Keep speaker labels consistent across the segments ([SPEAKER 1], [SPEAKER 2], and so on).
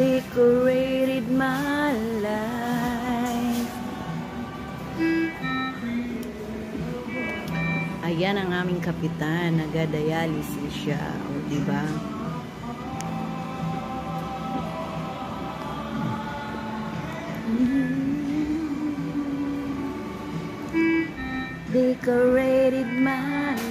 [SPEAKER 1] decorated my life. Ayan ang aming kapitan, nagadialysis siya, o diba? Decorated my life.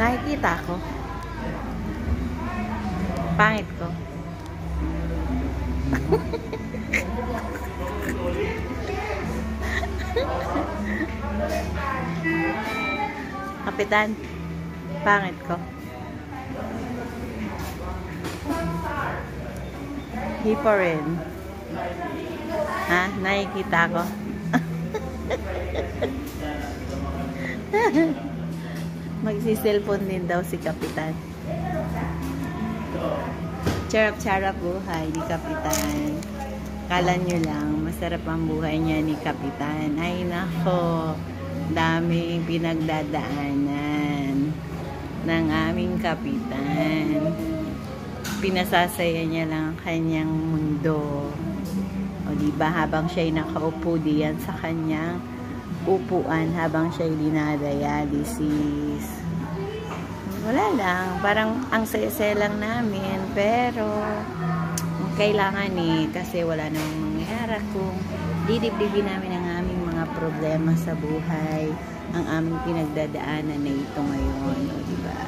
[SPEAKER 1] Nakikita ko. Pangit ko. Kapitan, pangit ko. Hipo rin. Ha? Nakikita ko. Magsi-cellphone din daw si Kapitan. Charap-charap buhay ni Kapitan. Kala nyo lang, masarap ang buhay niya ni Kapitan. Ay nako, daming pinagdadaanan ng aming Kapitan. Pinasasaya niya lang ang kanyang mundo. O diba, habang siya'y nakaupo diyan sa kanyang upuan habang siya'y dinadialysis. Wala lang, parang ang saya-saya lang namin, pero kailangan kasi wala namang mangyayari kung didibdibin namin ang aming mga problema sa buhay, ang aming pinagdadaanan na ito ngayon, o diba?